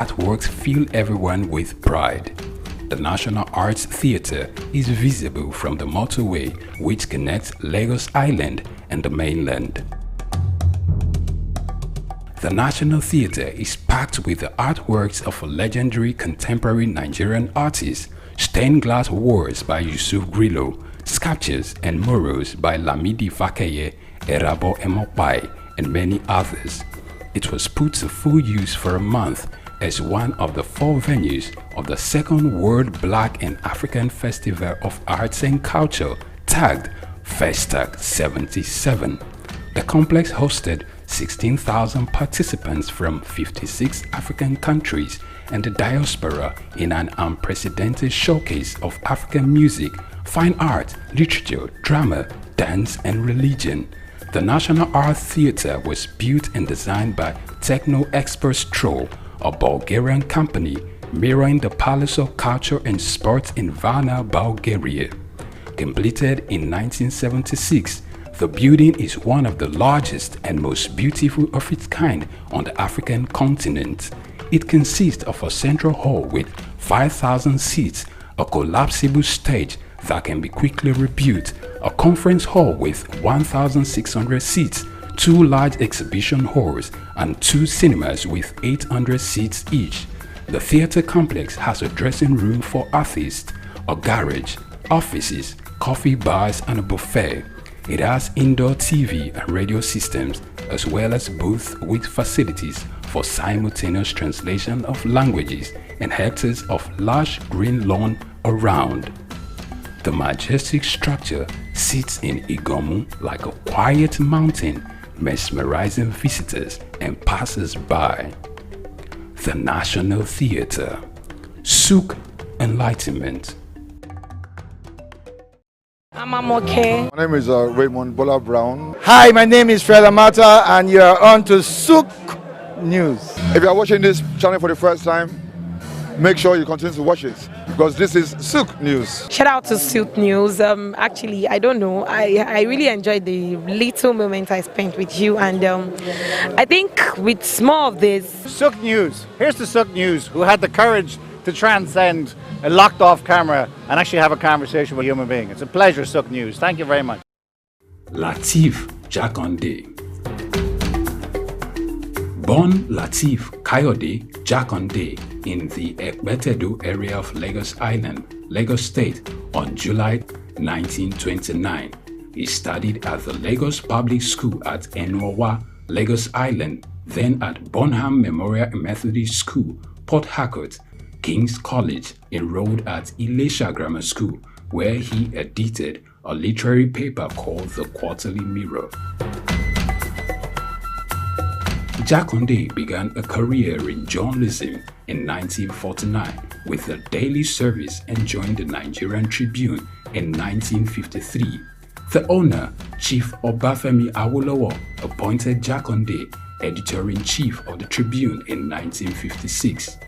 artworks fill everyone with pride. The National Arts Theatre is visible from the motorway which connects Lagos Island and the mainland. The National Theatre is packed with the artworks of legendary contemporary Nigerian artists, stained glass walls by Yusuf Grillo, sculptures and murals by Lamidi Fakeye, Erabo Emopai, and many others. It was put to full use for a month as one of the 4 venues of the second World Black and African Festival of Arts and Culture, tagged Festac 77. The complex hosted 16,000 participants from 56 African countries and the diaspora in an unprecedented showcase of African music, fine art, literature, drama, dance, and religion. The National Arts Theatre was built and designed by Techno Expert Stroll, a Bulgarian company mirroring the Palace of Culture and Sports in Varna, Bulgaria. Completed in 1976, the building is one of the largest and most beautiful of its kind on the African continent. It consists of a central hall with 5,000 seats, a collapsible stage that can be quickly rebuilt, a conference hall with 1,600 seats, 2 large exhibition halls, and 2 cinemas with 800 seats each. The theatre complex has a dressing room for artists, a garage, offices, coffee bars, and a buffet. It has indoor TV and radio systems, as well as booths with facilities for simultaneous translation of languages and hectares of lush green lawn around. The majestic structure sits in Igomu like a quiet mountain, mesmerizing visitors and passers-by. The National Theatre. Souq Enlightenment. I'm okay. My name is Raymond Bola Brown. Hi, my name is Fred Amata, and you are on to Souq News. If you are watching this channel for the first time, make sure you continue to watch it, because this is Souq News. Shout out to Souq News. Actually, I don't know. I really enjoyed the little moment I spent with you, and I think with more of this. Souq News. Here's the Souq News, who had the courage to transcend a locked off camera and actually have a conversation with a human being. It's a pleasure, Souq News. Thank you very much. Lateef Jakonde. Born Lateef Kayode Jakonde in the Ekpetedo area of Lagos Island, Lagos State on July 1929. He studied at the Lagos Public School at Enwawa, Lagos Island, then at Bonham Memorial Methodist School, Port Harcourt, King's College, enrolled at Ilesha Grammar School, where he edited a literary paper called The Quarterly Mirror. Jakonde began a career in journalism in 1949 with the Daily Service and joined the Nigerian Tribune in 1953. The owner, Chief Obafemi Awolowo, appointed Jakonde editor-in-chief of the Tribune in 1956.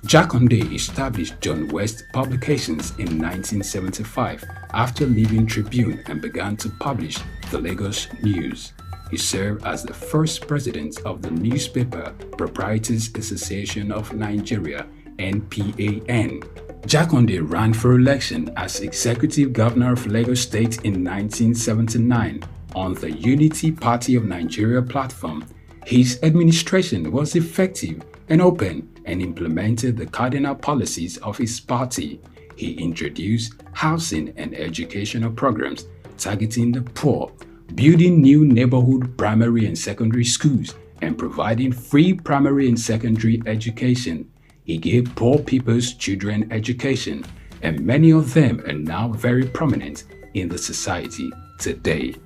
Jakonde established John West Publications in 1975 after leaving Tribune and began to publish the Lagos News. He served as the first president of the Newspaper Proprietors Association of Nigeria, NPAN. Jakonde ran for election as executive governor of Lagos State in 1979 on the Unity Party of Nigeria platform. His administration was effective and open and implemented the cardinal policies of his party. He introduced housing and educational programs targeting the poor, building new neighborhood primary and secondary schools, and providing free primary and secondary education. He gave poor people's children education, and many of them are now very prominent in the society today.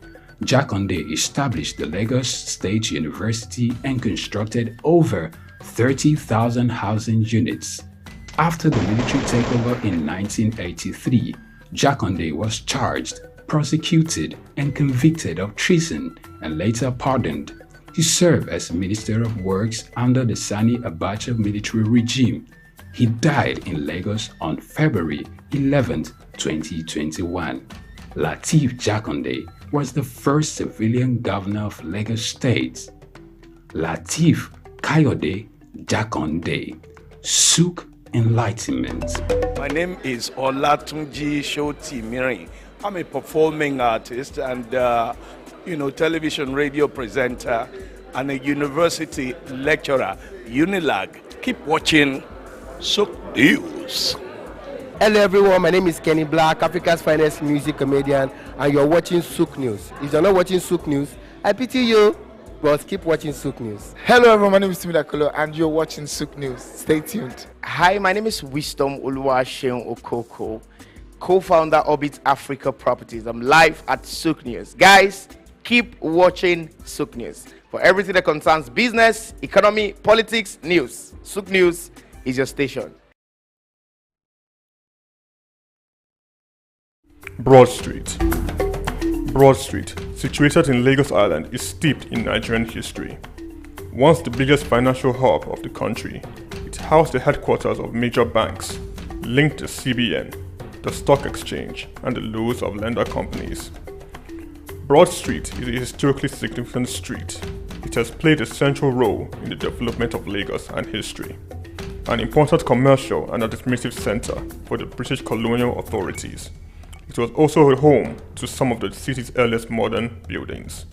Jakonde established the Lagos State University and constructed over 30,000 housing units. After the military takeover in 1983, Jakonde was charged, prosecuted, and convicted of treason and later pardoned. He served as Minister of Works under the Sani Abacha military regime. He died in Lagos on February 11, 2021. Lateef Jakonde was the first civilian governor of Lagos State. Lateef Kayode Jakonde Souq Enlightenment. My name is Olatunji Shoti Miri. I'm a performing artist and, television radio presenter and a university lecturer, Unilag. Keep watching Souq News. Hello everyone, my name is Kenny Black, Africa's finest music comedian, and you're watching Souq News. If you're not watching Souq News, I pity you, but keep watching Souq News. Hello everyone, my name is Timmy Dakolo and you're watching Souq News. Stay tuned. Hi, my name is Wisdom Oluwaseun Okoko, co-founder Orbit Africa Properties. I'm live at Souq News. Guys, keep watching Souq News for everything that concerns business, economy, politics, news. Souq News is your station. Broad Street. Broad Street, situated in Lagos Island, is steeped in Nigerian history. Once the biggest financial hub of the country, it housed the headquarters of major banks, linked the CBN, the stock exchange, and the loads of lender companies. Broad Street is a historically significant street. It has played a central role in the development of Lagos and history, an important commercial and administrative center for the British colonial authorities. It was also a home to some of the city's earliest modern buildings.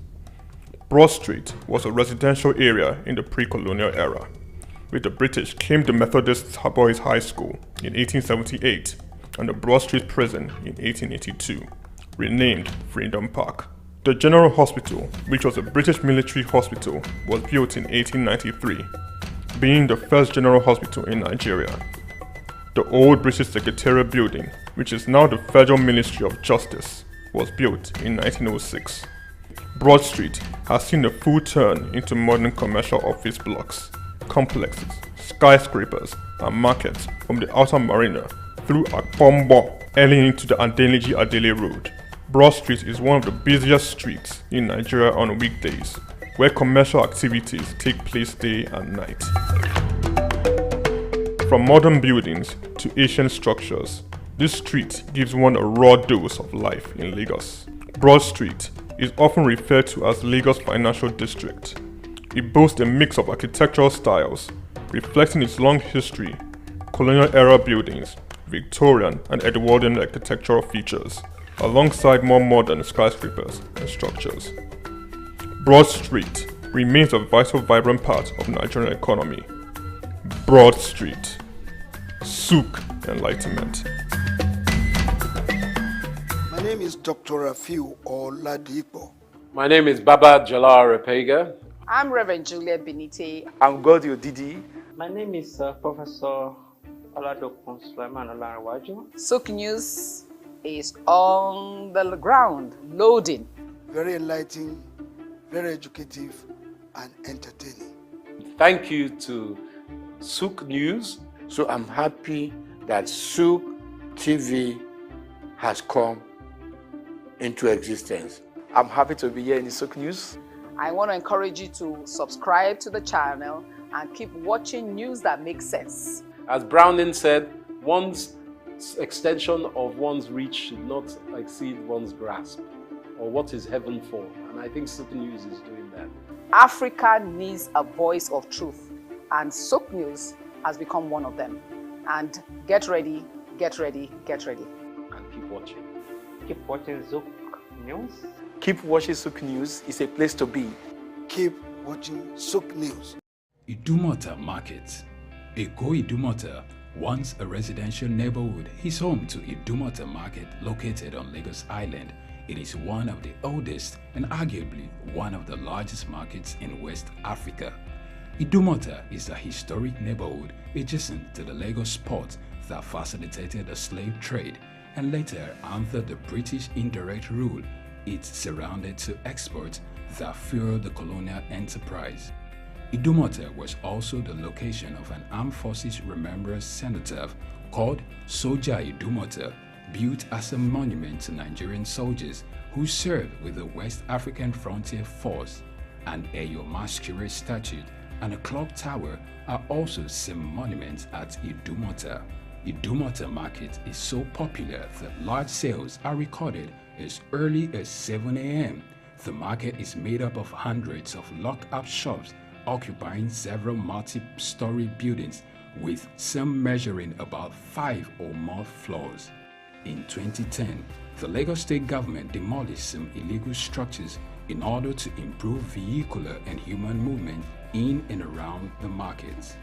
Broad Street was a residential area in the pre-colonial era. With the British came the Methodist Boys High School in 1878 and the Broad Street Prison in 1882, renamed Freedom Park. The General Hospital, which was a British military hospital, was built in 1893, being the first general hospital in Nigeria. The old British Secretariat building, which is now the Federal Ministry of Justice, was built in 1906. Broad Street has seen a full turn into modern commercial office blocks, complexes, skyscrapers, and markets from the outer marina through Akpombo, early into the Adeniji Adele Road. Broad Street is one of the busiest streets in Nigeria on weekdays, where commercial activities take place day and night. From modern buildings to ancient structures, this street gives one a raw dose of life in Lagos. Broad Street is often referred to as Lagos Financial District. It boasts a mix of architectural styles, reflecting its long history, colonial-era buildings, Victorian and Edwardian architectural features, alongside more modern skyscrapers and structures. Broad Street remains a vital, vibrant part of the Nigerian economy. Broad Street. Souq Enlightenment. My name is Dr. Rafiu Oladipo. My name is Baba Jalal Repega. I'm Reverend Juliet Benite. I'm Godi Odidi. My name is Professor Oladokun Sulaiman Olarawaju. Souq News is on the ground, loading. Very enlightening, very educative, and entertaining. Thank you to Souq News. So I'm happy that Souq TV has come into existence. I'm happy to be here in the Souq News. I want to encourage you to subscribe to the channel and keep watching news that makes sense. As Browning said, one's extension of one's reach should not exceed one's grasp, or what is heaven for. And I think Souq News is doing that. Africa needs a voice of truth, and Souq News has become one of them. And get ready, get ready, get ready. And keep watching. Keep watching Souq News. Keep watching Souq News. It's a place to be. Keep watching Souq News. Idumota Market. Eko Idumota, once a residential neighborhood, is home to Idumota Market located on Lagos Island. It is one of the oldest and arguably one of the largest markets in West Africa. Idumota is a historic neighborhood adjacent to the Lagos port that facilitated the slave trade and later, under the British indirect rule, it surrounded to exports that fueled the colonial enterprise. Idumota was also the location of an armed forces remembrance cenotaph called Soja Idumota, built as a monument to Nigerian soldiers who served with the West African Frontier Force. An Eyo Masquerade statue and a clock tower are also some monuments at Idumota. Idumota Market is so popular that large sales are recorded as early as 7 a.m. The market is made up of hundreds of locked-up shops occupying several multi-story buildings with some measuring about 5 or more floors. In 2010, the Lagos State government demolished some illegal structures in order to improve vehicular and human movement in and around the markets.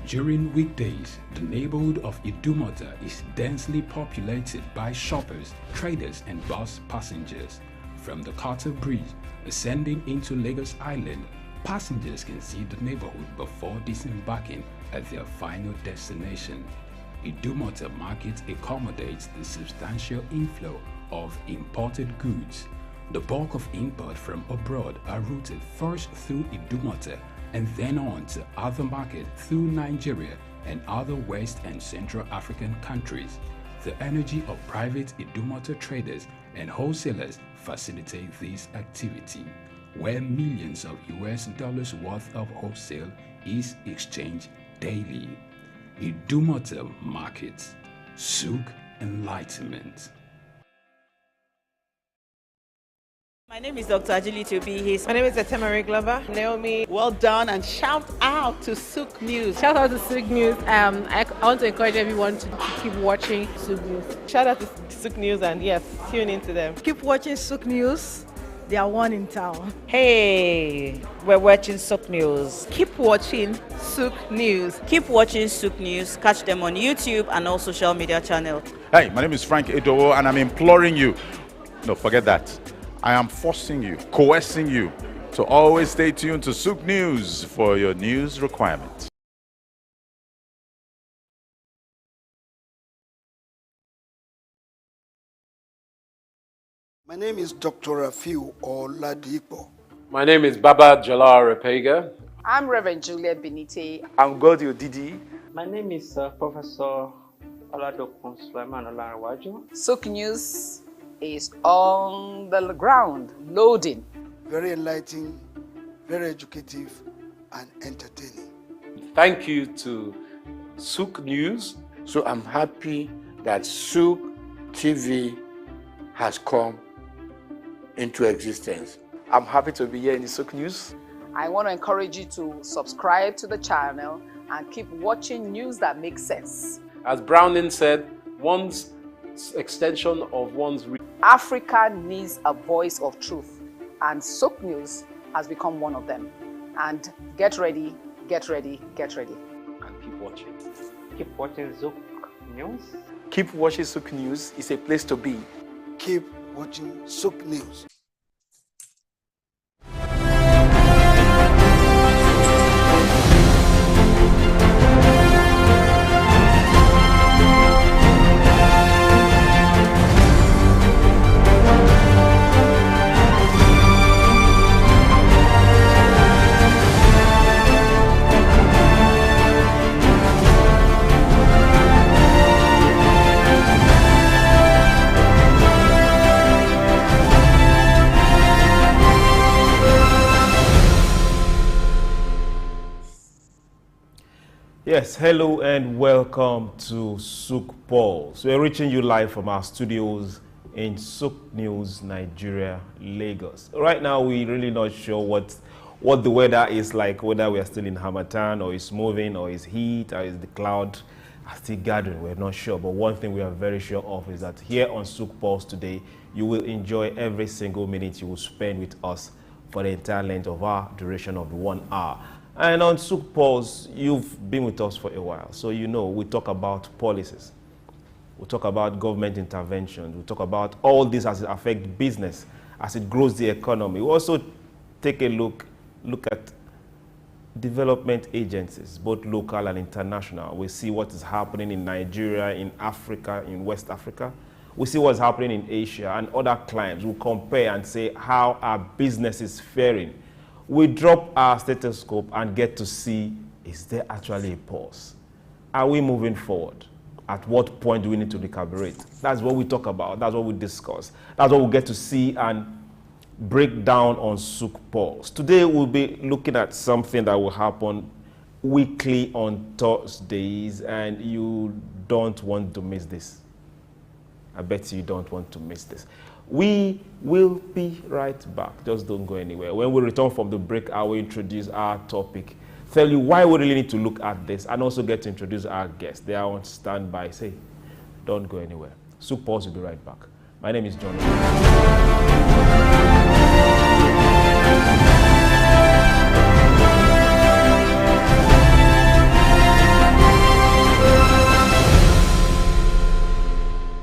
During weekdays, the neighborhood of Idumota is densely populated by shoppers, traders and bus passengers. From the Carter Bridge, ascending into Lagos Island, passengers can see the neighborhood before disembarking at their final destination. Idumota Market accommodates the substantial inflow of imported goods. The bulk of import from abroad are routed first through Idumota and then on to other markets through Nigeria and other West and Central African countries. The energy of private Idumota traders and wholesalers facilitate this activity, where millions of US dollars worth of wholesale is exchanged daily. Idumota Markets, Souq Enlightenment. My name is Dr. Agility Obi. My name is Etemari Glover. Naomi, well done, and shout out to Souq News. Shout out to Souq News. I want to encourage everyone to keep watching Souq News. Shout out to Souq News, and yes, tune into them. Keep watching Souq News. They are one in town. Hey, we're watching Souq News. Keep watching Souq News. Keep watching Souq News. Catch them on YouTube and all social media channels. Hey, my name is Frank Edowo, and I'm imploring you. No, forget that. I am forcing you, coercing you to always stay tuned to Souq News for your news requirements. My name is Dr. Rafiu Oladipo. My name is Baba Jalar Repega. I'm Reverend Juliet Benite. I'm Godio Didi. My name is Professor Oladokun Sulaiman Olarawaju. Souq News is on the ground, loading. Very enlightening, very educative, and entertaining. Thank you to Souq News. So I'm happy that Souq TV has come into existence. I'm happy to be here in the Souq News. I want to encourage you to subscribe to the channel and keep watching news that makes sense. As Browning said, one's extension of one's Africa needs a voice of truth, and Souq News has become one of them. And get ready, get ready, get ready. And keep watching. Keep watching Souq News. Keep watching Souq News. It's a place to be. Keep watching Souq News. Yes, hello and welcome to Souq Pulse. We're reaching you live from our studios in Souq News, Nigeria, Lagos. Right now, we're really not sure what the weather is like, whether we are still in Hamatan or it's moving or it's heat or is the cloud are still gathering. We're not sure, but one thing we are very sure of is that here on Souq Pulse today, you will enjoy every single minute you will spend with us for the entire length of our duration of 1 hour. And on Souq Pulse, you've been with us for a while, so you know we talk about policies, we talk about government intervention, we talk about all this as it affects business, as it grows the economy. We also take a look at development agencies, both local and international. We see what is happening in Nigeria, in Africa, in West Africa. We see what's happening in Asia and other clients. We compare and say how our business is faring. We drop our stethoscope and get to see, is there actually a pause? Are we moving forward? At what point do we need to recalibrate? That's what we talk about. That's what we discuss. That's what we get to see and break down on Souq Pulse. Today we'll be looking at something that will happen weekly on Thursdays, and you don't want to miss this. I bet you don't want to miss this. We will be right back. Just don't go anywhere. When we return from the break, I will introduce our topic tell you why we really need to look at this, and also get to introduce our guests. They are on standby. Say, don't go anywhere. Souq Pulse will be right back. My name is John.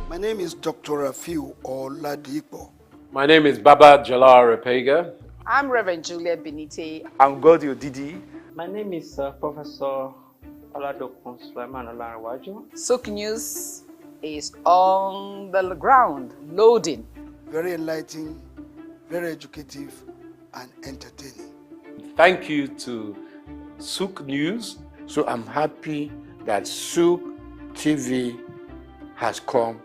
My name is Dr. Rafiu Oladipo. My name is Baba Jalal Repega. I'm Reverend Juliet Benite. I'm Godi Odidi. My name is Professor Oladokun Sulaiman Olarawaju. Souq News is on the ground, loading. Very enlightening, very educative, and entertaining. Thank you to Souq News. So I'm happy that Souq TV has come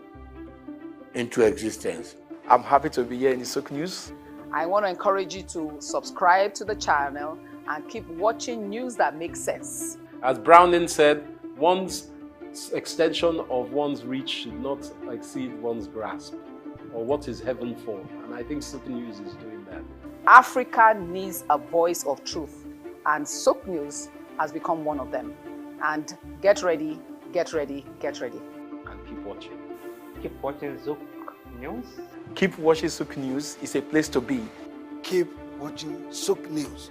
into existence. I'm happy to be here in the Souq News. I want to encourage you to subscribe to the channel and keep watching news that makes sense. As Browning said, one's extension of one's reach should not exceed one's grasp, or what is heaven for. And I think Souq News is doing that. Africa needs a voice of truth, and Souq News has become one of them. And get ready, get ready, get ready. And keep watching. Keep watching Souq News. Keep watching Souq News. It's a place to be. Keep watching Souq News.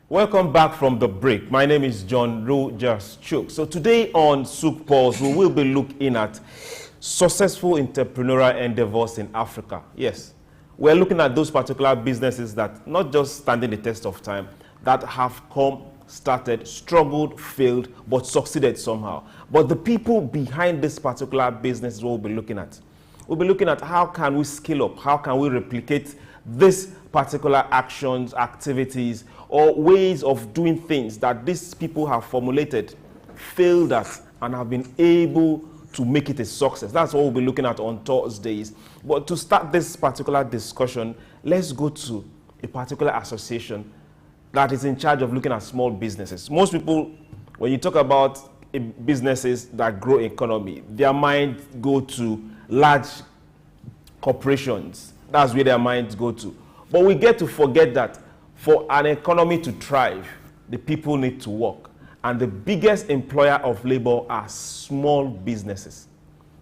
Welcome back from the break. My name is John Rogers Souq. So today on Souq Pulse, we will be looking at successful entrepreneurial endeavors in Africa. Yes, we're looking at those particular businesses that not just standing the test of time, that have come, started, struggled, failed, but succeeded somehow. But the people behind this particular business is what we'll be looking at. We'll be looking at how can we scale up, how can we replicate this particular actions, activities, or ways of doing things that these people have formulated, failed at, and have been able to make it a success. That's what we'll be looking at on Thursdays. But to start this particular discussion, let's go to a particular association that is in charge of looking at small businesses. Most people, when you talk about businesses that grow economy, their minds go to large corporations. That's where their minds go to. But we get to forget that for an economy to thrive, the people need to work. And the biggest employer of labor are small businesses.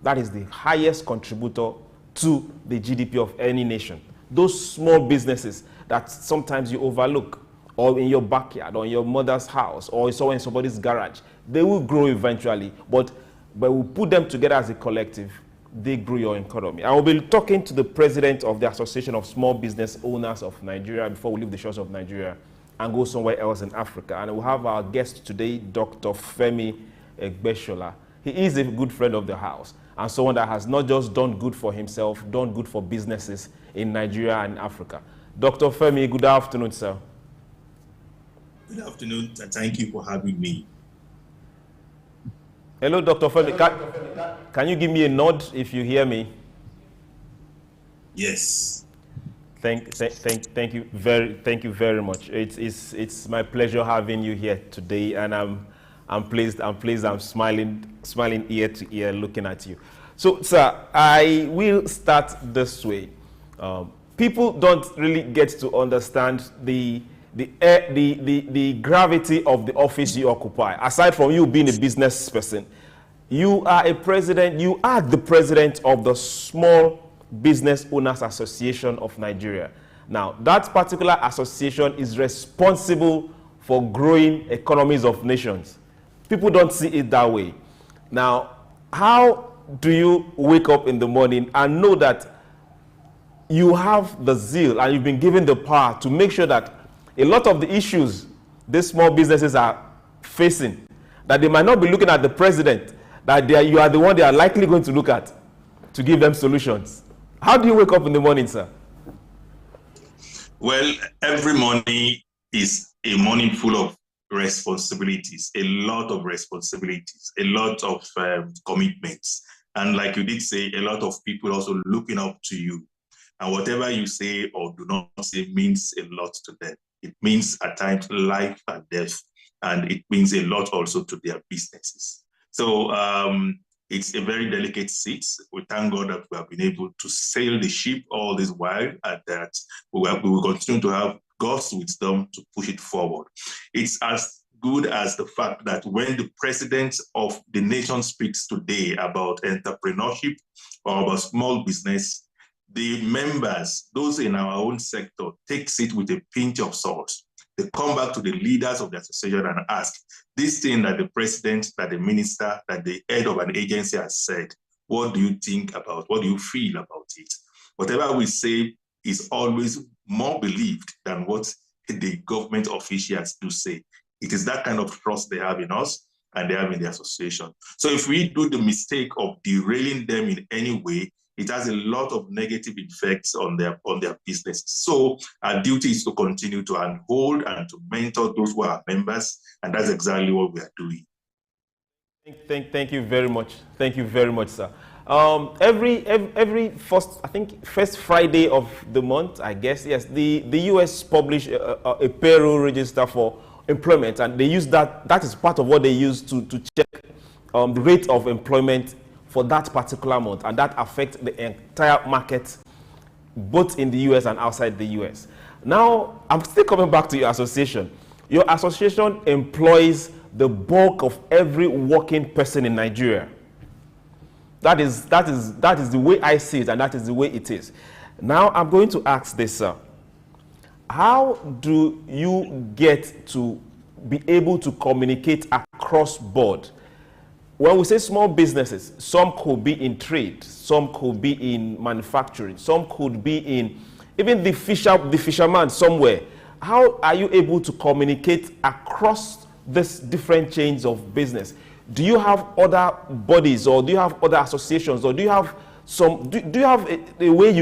That is the highest contributor to the GDP of any nation. Those small businesses that sometimes you overlook, or in your backyard, or in your mother's house, or in somebody's garage, they will grow eventually. But we put them together as a collective, they grow your economy. I will be talking to the president of the Association of Small Business Owners of Nigeria before we leave the shores of Nigeria and go somewhere else in Africa. And we'll have our guest today, Dr. Femi Egbeshola. He is a good friend of the house and someone that has not just done good for himself, done good for businesses in Nigeria and Africa. Dr. Femi, good afternoon, sir. Good afternoon, and thank you for having me. Hello, Dr. Femi. Can you give me a nod if you hear me? Yes. Thank you very much. It's my pleasure having you here today, and I'm pleased. I'm smiling ear to ear looking at you. So, sir, I will start this way. People don't really get to understand the gravity of the office you occupy. Aside from you being a business person, you are a president. You are the president of the Small Business Owners Association of Nigeria. Now, that particular association is responsible for growing economies of nations. People don't see it that way. Now, how do you wake up in the morning and know that you have the zeal and you've been given the power to make sure that a lot of the issues these small businesses are facing, that they might not be looking at the president, that you are the one they are likely going to look at to give them solutions? How do you wake up in the morning, sir? Well, every morning is a morning full of responsibilities, a lot of responsibilities, a lot of commitments. And like you did say, a lot of people also looking up to you. And whatever you say or do not say means a lot to them. It means at times life and death, and it means a lot also to their businesses. So it's a very delicate seat. We thank God that we have been able to sail the ship all this while, and that we will continue to have God's wisdom to push it forward. It's as good as the fact that when the president of the nation speaks today about entrepreneurship or about small business, the members, those in our own sector, takes it with a pinch of salt. They come back to the leaders of the association and ask, this thing that the president, that the minister, that the head of an agency has said, what do you think about, what do you feel about it? Whatever we say is always more believed than what the government officials do say. It is that kind of trust they have in us and they have in the association. So if we do the mistake of derailing them in any way, it has a lot of negative effects on their business. So our duty is to continue to uphold and to mentor those who are members, and that's exactly what we are doing. Thank you very much. Thank you very much, sir. Every first Friday of the month, I guess, yes, the US publish a payroll register for employment, and they use that is part of what they use to check the rate of employment for that particular month, and that affects the entire market, both in the US and outside the US. Now, I'm still coming back to your association. Your association employs the bulk of every working person in Nigeria. That is the way I see it, and that is the way it is. Now, I'm going to ask this, sir. How do you get to be able to communicate across board? When we say small businesses, some could be in trade, some could be in manufacturing, some could be in even the fisherman somewhere. How are you able to communicate across these different chains of business? Do you have other bodies, or do you have other associations, or do you have some? Do you have a way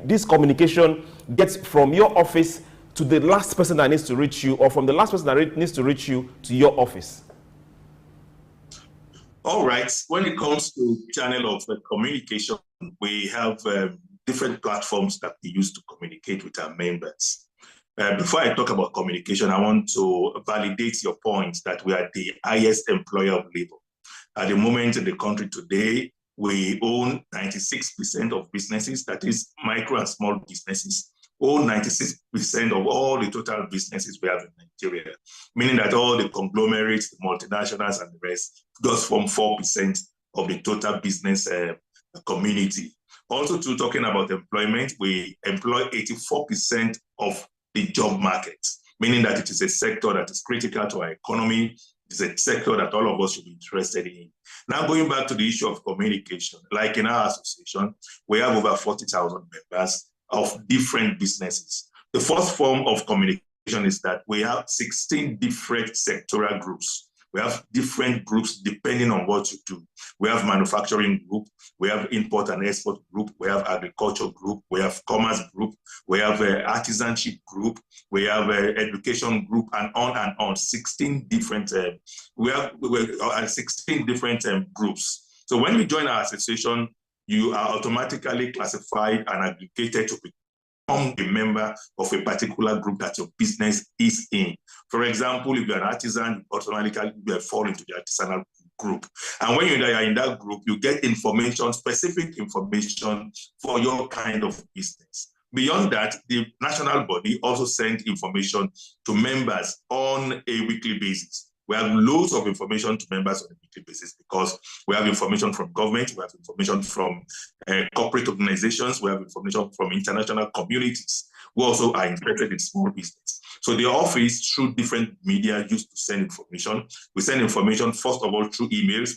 this communication gets from your office to the last person that needs to reach you, or from the last person that needs to reach you to your office? All right. When it comes to channel of communication, we have different platforms that we use to communicate with our members. Before I talk about communication, I want to validate your point that we are the highest employer of labor. At the moment in the country today, we own 96% of businesses, that is micro and small businesses, own 96% of all the total businesses we have in Nigeria, meaning that all the conglomerates, the multinationals and the rest just form 4% of the total business community. Also, to talking about employment, we employ 84% of the job market, meaning that it is a sector that is critical to our economy. It's a sector that all of us should be interested in. Now, going back to the issue of communication, like in our association, we have over 40,000 members of different businesses. The first form of communication is that we have 16 different sectoral groups. We have different groups depending on what you do. We have manufacturing group, we have import and export group, we have agriculture group, we have commerce group, we have artisanship group, we have education group, and on. 16 different, we have 16 different groups. So when you join our association, you are automatically classified and aggregated to become a member of a particular group that your business is in. For example, if you're an artisan, you automatically fall into the artisanal group. And when you're in that group, you get information, specific information for your kind of business. Beyond that, the national body also sends information to members on a weekly basis. We have loads of information to members on a weekly basis because we have information from government, we have information from corporate organizations, we have information from international communities who also are interested in small business. So the office, through different media, used to send information. We send information, first of all, through emails.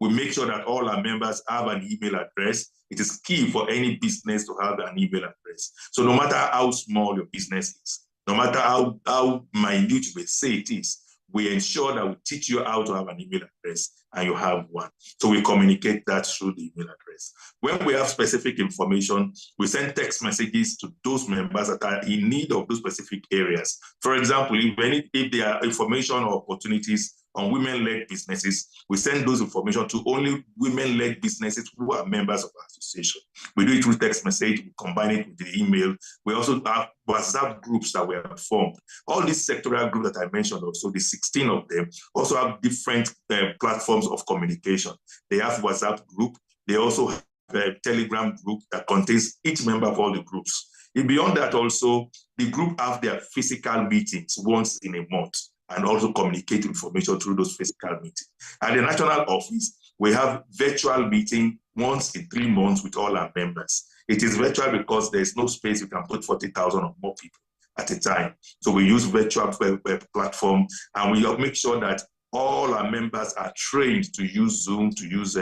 We make sure that all our members have an email address. It is key for any business to have an email address. So no matter how small your business is, no matter how minute you may say it is, we ensure that we teach you how to have an email address, and you have one. So we communicate that through the email address. When we have specific information, we send text messages to those members that are in need of those specific areas. For example, if there are information or opportunities on women-led businesses. We send those information to only women-led businesses who are members of our association. We do it through text message, we combine it with the email. We also have WhatsApp groups that we have formed. All these sectoral groups that I mentioned, also the 16 of them, also have different platforms of communication. They have WhatsApp group. They also have a Telegram group that contains each member of all the groups. And beyond that also, the group have their physical meetings once in a month and also communicate information through those physical meetings. At the national office, we have virtual meeting once in 3 months with all our members. It is virtual because there's no space you can put 40,000 or more people at a time. So we use virtual web platform, and we make sure that all our members are trained to use Zoom, to use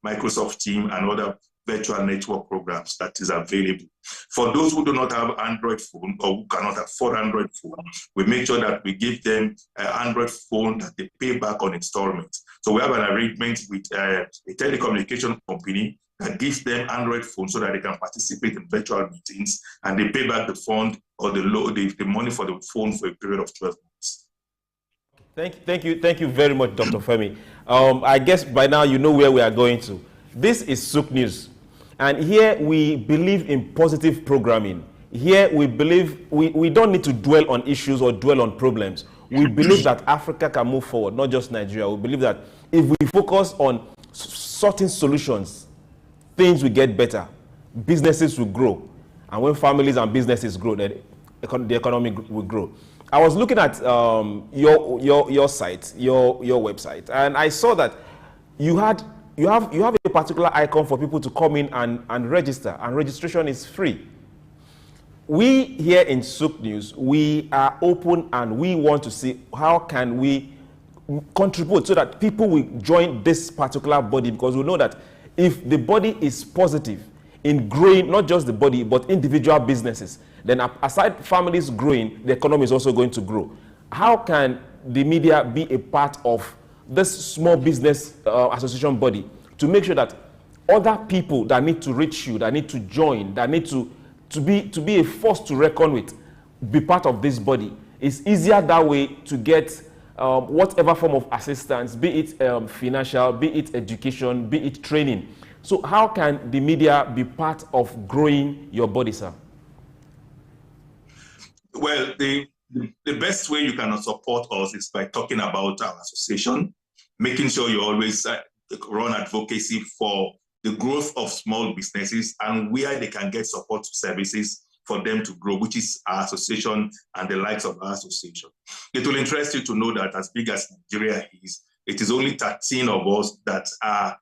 Microsoft Teams and other virtual network programs that is available. For those who do not have Android phone or who cannot afford Android phone, we make sure that we give them an Android phone that they pay back on installments. So we have an arrangement with a telecommunication company that gives them Android phone so that they can participate in virtual meetings, and they pay back the fund or the money for the phone for a period of 12 months. Thank you very much, Dr. Femi. I guess by now you know where we are going to. This is Souq News, and here we believe in positive programming. Here we believe we don't need to dwell on issues or dwell on problems. We believe that Africa can move forward, not just Nigeria. We believe that if we focus on sorting solutions, things will get better, businesses will grow, and when families and businesses grow, then the economy will grow. I was looking at your site, your website, and I saw that you have a particular icon for people to come in and register, and registration is free. We here in Souq News, we are open and we want to see how can we contribute so that people will join this particular body, because we know that if the body is positive in growing, not just the body, but individual businesses, then aside families growing, the economy is also going to grow. How can the media be a part of this small business association body to make sure that other people that need to reach you, that need to join, that need to be a force to reckon with, be part of this body? It's easier that way to get whatever form of assistance, be it financial, be it education, be it training. So how can the media be part of growing your body, sir? Well, the best way you can support us is by talking about our association, making sure you always run advocacy for the growth of small businesses and where they can get support services for them to grow, which is our association and the likes of our association. It will interest you to know that as big as Nigeria is, it is only 13 of us that are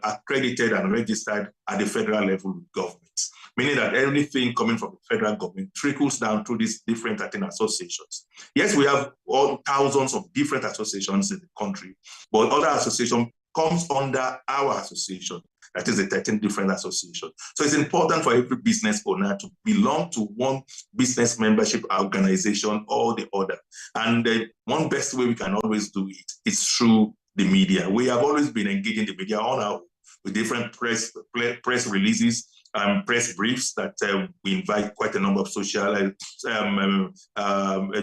accredited and registered at the federal level with government, meaning that everything coming from the federal government trickles down through these different 13 associations. Yes, we have all thousands of different associations in the country, but other association comes under our association. That is the 13 different associations. So it's important for every business owner to belong to one business membership organization or the other. And one best way we can always do it is through the media. We have always been engaging the media on our with different press releases, press briefs that we invite quite a number of social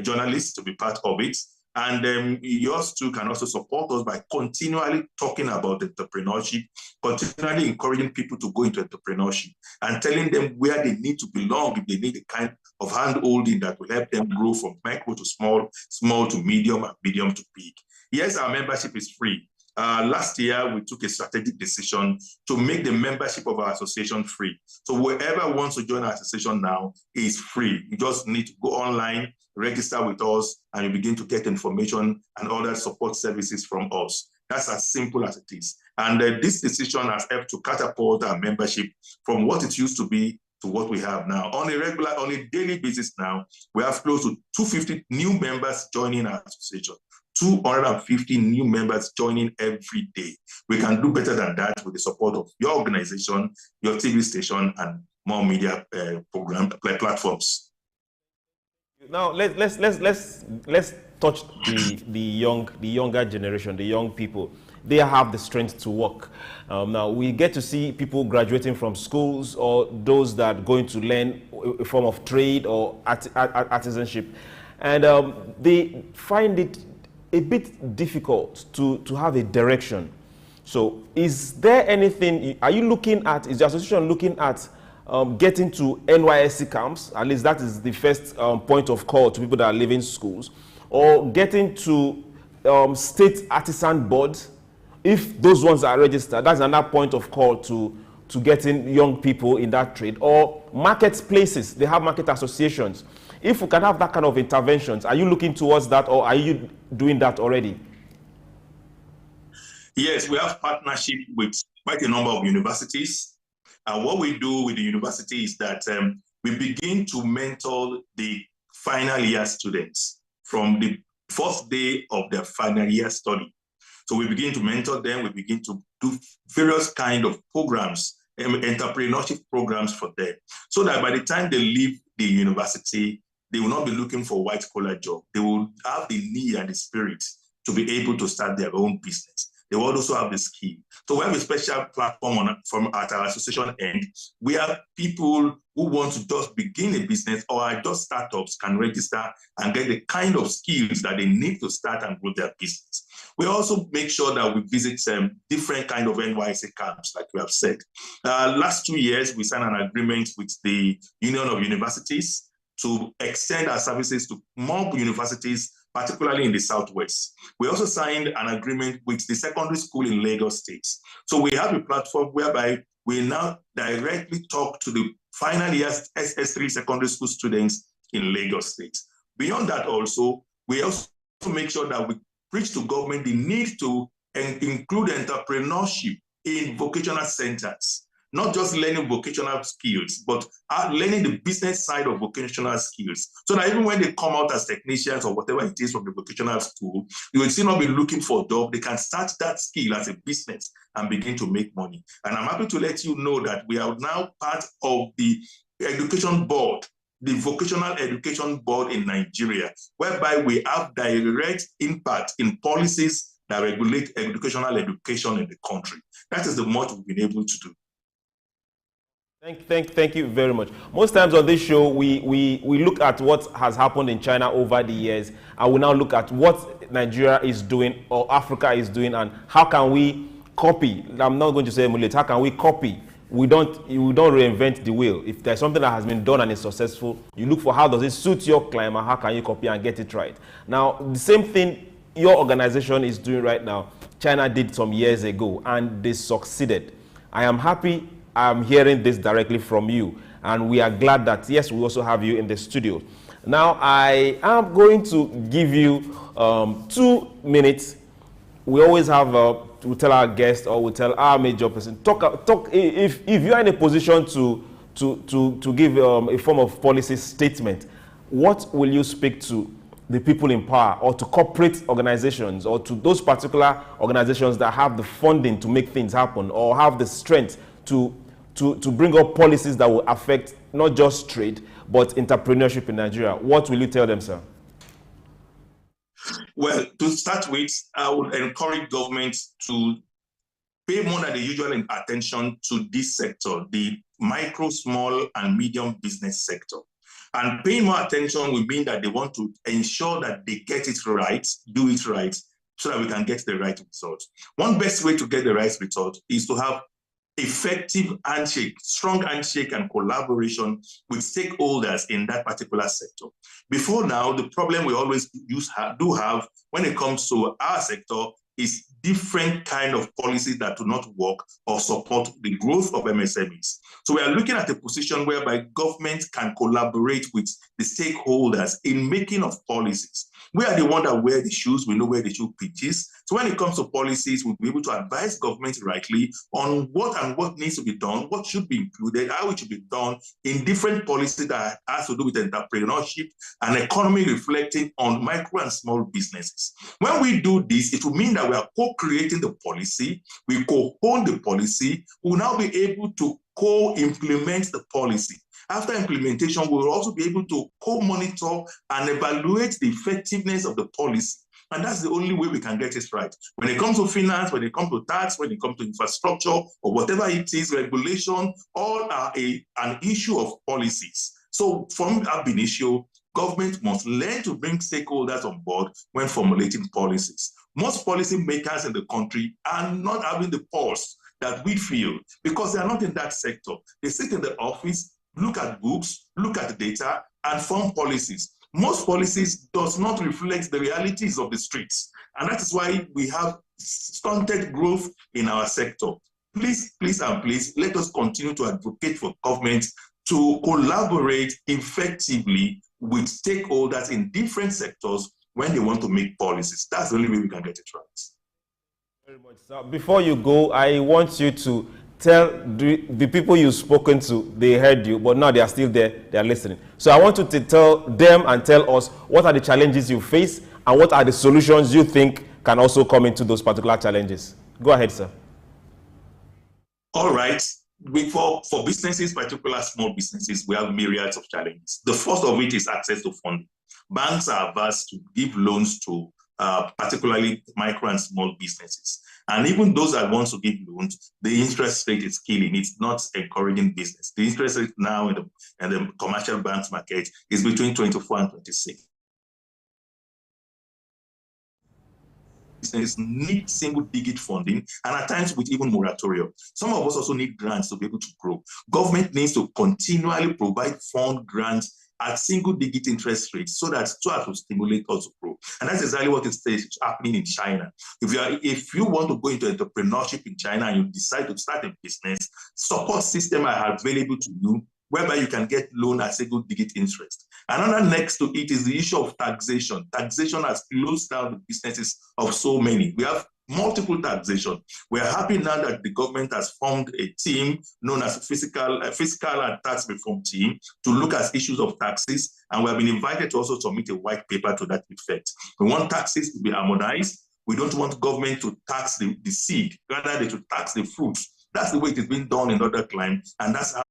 journalists to be part of it. And yours too can also support us by continually talking about entrepreneurship, continually encouraging people to go into entrepreneurship and telling them where they need to belong if they need the kind of hand-holding that will help them grow from micro to small, small to medium, and medium to big. Yes, our membership is free. Last year, we took a strategic decision to make the membership of our association free. So whoever wants to join our association now is free. You just need to go online, register with us, and you begin to get information and other support services from us. That's as simple as it is. And this decision has helped to catapult our membership from what it used to be to what we have now. On a daily basis now, we have close to 250 new members joining our association. 250 new members joining every day. We can do better than that with the support of your organization, your TV station, and more media platforms. Now let's touch the younger generation, the young people. They have the strength to work. Now we get to see people graduating from schools or those that are going to learn a form of trade or artisanship, and they find it a bit difficult to have a direction. So is there anything, are you looking at, is the association looking at getting to NYSC camps? At least that is the first point of call to people that are leaving schools, or getting to state artisan boards. If those ones are registered, that's another point of call to getting young people in that trade, or marketplaces. They have market associations. If we can have that kind of interventions, are you looking towards that, or are you doing that already? Yes, we have partnership with quite a number of universities. And what we do with the university is that we begin to mentor the final year students from the first day of their final year study. So we begin to mentor them, we begin to do various kind of programs, entrepreneurship programs for them, so that by the time they leave the university, they will not be looking for white-collar job. They will have the need and the spirit to be able to start their own business. They will also have the skill. So we have a special platform at our association end, where people who want to just begin a business or are just startups can register and get the kind of skills that they need to start and grow their business. We also make sure that we visit different kind of NYSC camps, like we have said. Last 2 years, we signed an agreement with the Union of Universities to extend our services to more universities, particularly in the Southwest. We also signed an agreement with the secondary school in Lagos State. So we have a platform whereby we now directly talk to the final year SS3 secondary school students in Lagos State. Beyond that also, we also make sure that we preach to government the need to include entrepreneurship in vocational centers. Not just learning vocational skills, but learning the business side of vocational skills. So that even when they come out as technicians or whatever it is from the vocational school, you will still not be looking for a job. They can start that skill as a business and begin to make money. And I'm happy to let you know that we are now part of the education board, the Vocational Education Board in Nigeria, whereby we have direct impact in policies that regulate educational education in the country. That is the much we've been able to do. Thank you very much. Most times on this show, we look at what has happened in China over the years, and we now look at what Nigeria is doing or Africa is doing, and how can we copy. I'm not going to say emulate. How can we copy? We don't reinvent the wheel. If there's something that has been done and is successful, you look for how does it suit your climate, how can you copy and get it right. Now, the same thing your organization is doing right now, China did some years ago, and they succeeded. I am happy I'm hearing this directly from you, and we are glad that, yes, we also have you in the studio. Now, I am going to give you 2 minutes. We always have, we tell our guests or we tell our major person, talk if you are in a position to give a form of policy statement, what will you speak to the people in power or to corporate organizations or to those particular organizations that have the funding to make things happen or have the strength to bring up policies that will affect not just trade, but entrepreneurship in Nigeria? What will you tell them, sir? Well, to start with, I would encourage governments to pay more than the usual attention to this sector, the micro, small, and medium business sector. And paying more attention will mean that they want to ensure that they get it right, do it right, so that we can get the right result. One best way to get the right result is to have effective handshake, strong handshake and collaboration with stakeholders in that particular sector. Before now, the problem we always do have when it comes to our sector is different kind of policies that do not work or support the growth of MSMEs. So we are looking at a position whereby government can collaborate with the stakeholders in making of policies. We are the one that wear the shoes, we know where the shoe pitches. So when it comes to policies, we'll be able to advise government rightly on what needs to be done, what should be included, how it should be done in different policies that has to do with entrepreneurship and economy reflecting on micro and small businesses. When we do this, it will mean that we are co-creating the policy, we co-own the policy, we'll now be able to co-implement the policy. After implementation, we will also be able to co-monitor and evaluate the effectiveness of the policy. And that's the only way we can get it right. When it comes to finance, when it comes to tax, when it comes to infrastructure, or whatever it is, regulation, all are an issue of policies. So from ab initio, Government must learn to bring stakeholders on board when formulating policies. Most policy makers in the country are not having the pulse that we feel because they are not in that sector. They sit in the office, look at books, look at the data, and form policies. Most policies does not reflect the realities of the streets. And that is why we have stunted growth in our sector. Please, please, and please, let us continue to advocate for government to collaborate effectively with stakeholders in different sectors when they want to make policies. That's the only way we can get it right. Very much. So before you go, I want you to tell the people you've spoken to, they heard you, but now they are still there, they are listening. So I want you to tell them and tell us what are the challenges you face and what are the solutions you think can also come into those particular challenges. Go ahead, sir. All right. For businesses, particularly small businesses, we have myriads of challenges. The first of which is access to funding. Banks are averse to give loans to particularly micro and small businesses. And even those that want to give loans, the interest rate is killing. It's not encouraging business. The interest rate now in the commercial banks market is between 24 and 26. Business need single-digit funding, and at times with even moratorium. Some of us also need grants to be able to grow. Government needs to continually provide fund grants at single-digit interest rates so as to stimulate us to grow. And that's exactly what is happening in China. If you want to go into entrepreneurship in China and you decide to start a business, support systems are available to you whereby you can get loan at single-digit interest. Another next to it is the issue of taxation. Taxation has closed down the businesses of so many. We have multiple taxation. We are happy now that the government has formed a team known as fiscal and tax reform team to look at issues of taxes, and we have been invited to also submit a white paper to that effect. We want taxes to be harmonized. We don't want government to tax the seed, rather they to tax the fruits. That's the way it is being done in other climes, and that's how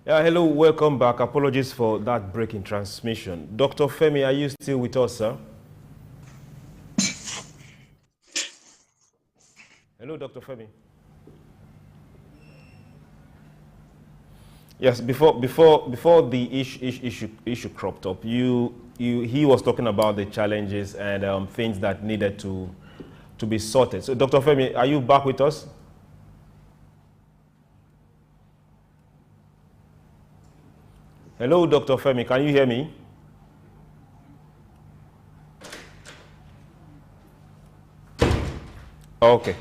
Hello, welcome back. Apologies for that break in transmission. Dr. Femi, are you still with us, sir? Hello, Dr. Femi. Yes, before the issue cropped up, he was talking about the challenges and things that needed to be sorted. So, Dr. Femi, are you back with us? Hello, Dr. Femi, can you hear me? Okay.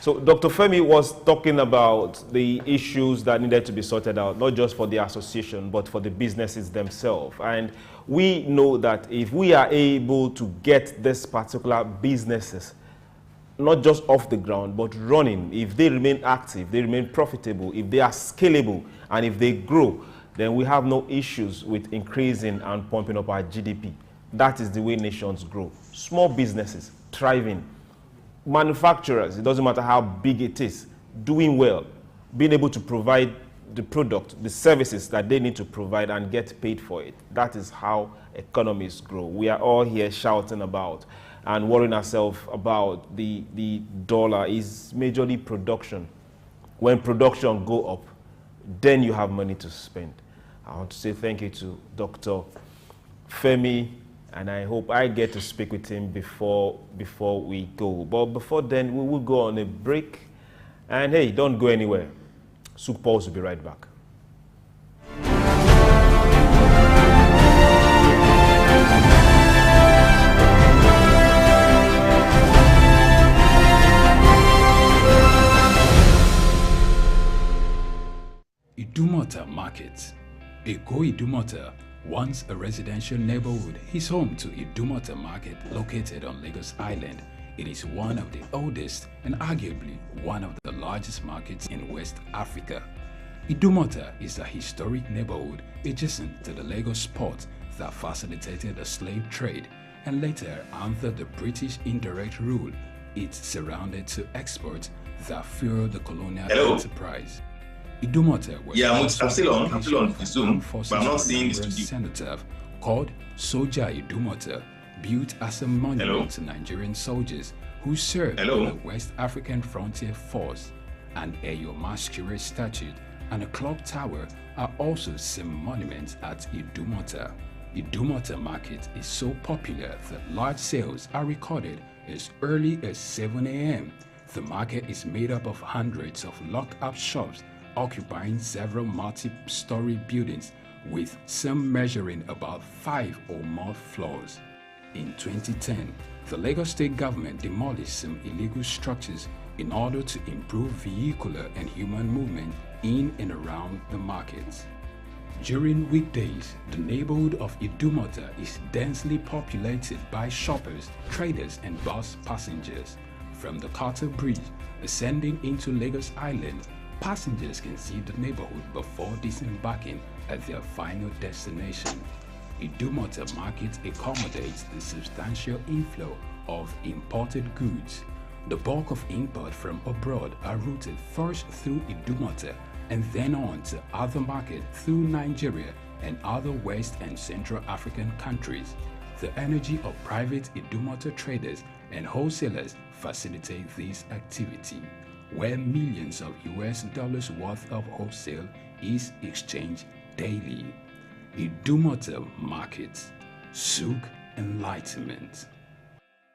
So Dr. Femi was talking about the issues that needed to be sorted out, not just for the association, but for the businesses themselves. And we know that if we are able to get this particular businesses, not just off the ground, but running, if they remain active, they remain profitable, if they are scalable, and if they grow, then we have no issues with increasing and pumping up our GDP. That is the way nations grow. Small businesses, thriving. Manufacturers, it doesn't matter how big it is, doing well, being able to provide the product, the services that they need to provide and get paid for it. That is how economies grow. We are all here shouting about and worrying ourselves about the dollar is majorly production. When production go up, then you have money to spend. I want to say thank you to Dr. Femi, and I hope I get to speak with him before we go. But before then, we will go on a break. And hey, don't go anywhere. Souq Pulse will be right back. Idumota Market. Eko Idumota, once a residential neighborhood, is home to Idumota Market located on Lagos Island. It is one of the oldest and arguably one of the largest markets in West Africa. Idumota is a historic neighborhood adjacent to the Lagos port that facilitated the slave trade, and later, under the British indirect rule, it surrounded to exports that fueled the colonial enterprise. Idumota was I'm also still on the Zoom, forces but I'm not seeing this to you. cenotaph called Soja Idumota, built as a monument to Nigerian soldiers who served in the West African Frontier Force. An Eyo masquerade statue and a clock tower are also some monuments at Idumota. Idumota market is so popular that large sales are recorded as early as 7 a.m. The market is made up of hundreds of locked-up shops occupying several multi-story buildings, with some measuring about 5 or more floors. In 2010, the Lagos State government demolished some illegal structures in order to improve vehicular and human movement in and around the markets. During weekdays, the neighborhood of Idumota is densely populated by shoppers, traders, and bus passengers. From the Carter Bridge ascending into Lagos Island, passengers can see the neighborhood before disembarking at their final destination. Idumota market accommodates the substantial inflow of imported goods. The bulk of import from abroad are routed first through Idumota and then on to other markets through Nigeria and other West and Central African countries. The energy of private Idumota traders and wholesalers facilitate this activity, where millions of US dollars worth of wholesale is exchanged daily. Idumota Markets, Souq Enlightenment.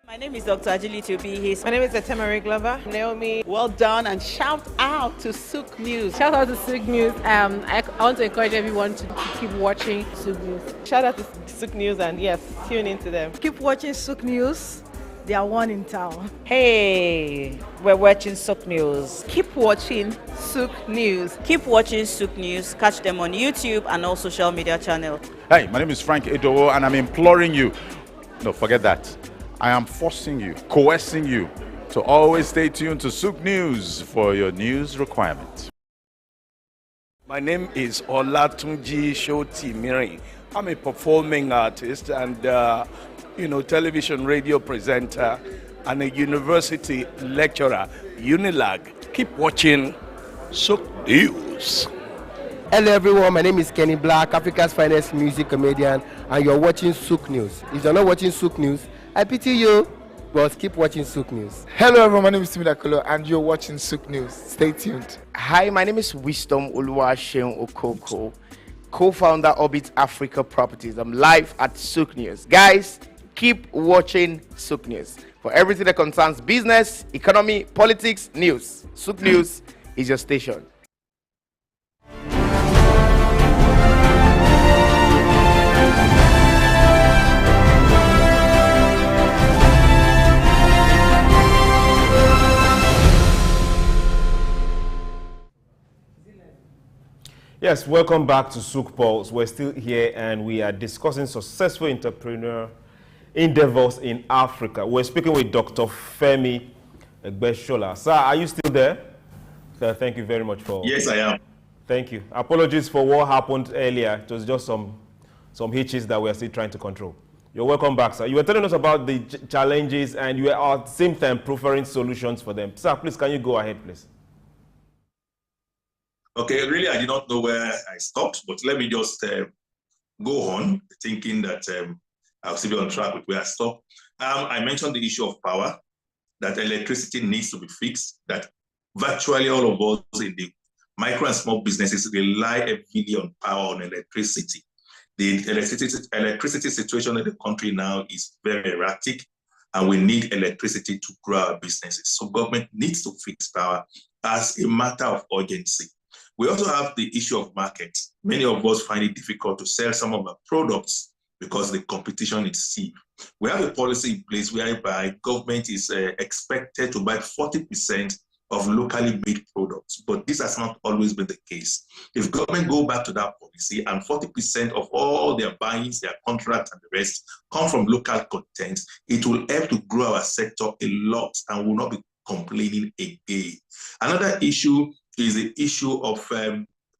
My name is Dr. Agility Obi. My name is Etemere Glover. Naomi, well done, and shout out to Souq News. Shout out to Souq News. I want to encourage everyone to keep watching Souq News. Shout out to Souq News, and yes, tune into them. Keep watching Souq News. They are one in town. Hey, we're watching Souq News. Keep watching Souq News. Keep watching Souq News. Catch them on YouTube and all social media channels. Hey, my name is Frank Edowo, and I'm imploring you. No, forget that. I am forcing you, coercing you to always stay tuned to Souq News for your news requirements. My name is Olatunji Shotimirin. I'm a performing artist and television radio presenter and a university lecturer, Unilag. Keep watching Souq News. Hello everyone, my name is Kenny Black, Africa's finest music comedian, and you're watching Souq News. If you're not watching Souq News, I pity you, but keep watching Souq News. Hello everyone, my name is Timmy Dakolo, and you're watching Souq News. Stay tuned. Hi, my name is Wisdom Oluwaseun Okoko, co-founder Orbit Africa Properties. I'm live at Souq News. Guys, keep watching Souq News for everything that concerns business, economy, politics, news. Souq News is your station. Yes, welcome back to Souq Pulse. We're still here and we are discussing successful entrepreneurial endeavors in Africa. We're speaking with Dr. Femi Egbeshola. Sir, are you still there? Sir, thank you very much for... Yes, I am. Thank you. Apologies for what happened earlier. It was just some hitches that we're still trying to control. You're welcome back, sir. You were telling us about the challenges and you were at the same time proffering solutions for them. Sir, please, can you go ahead, please? Okay, really, I did not know where I stopped, but let me just go on, thinking that I'll still be on track with where I stopped. I mentioned the issue of power, that electricity needs to be fixed, that virtually all of us in the micro and small businesses rely heavily on power, on electricity. The electricity situation in the country now is very erratic, and we need electricity to grow our businesses. So government needs to fix power as a matter of urgency. We also have the issue of markets. Many of us find it difficult to sell some of our products because the competition is steep. We have a policy in place whereby government is expected to buy 40% of locally made products, but this has not always been the case. If government go back to that policy and 40% of all their buyings, their contracts and the rest come from local content, it will help to grow our sector a lot and will not be complaining again. Another issue is the issue of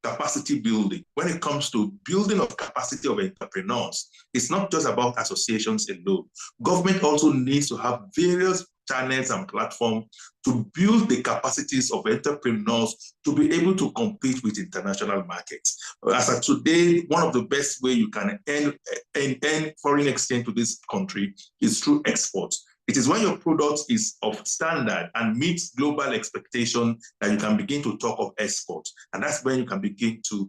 capacity building. When it comes to building of capacity of entrepreneurs, it's not just about associations alone. Government also needs to have various channels and platforms to build the capacities of entrepreneurs to be able to compete with international markets. As of today, one of the best ways you can earn foreign exchange to this country is through exports. It is when your product is of standard and meets global expectation that you can begin to talk of export. And that's when you can begin to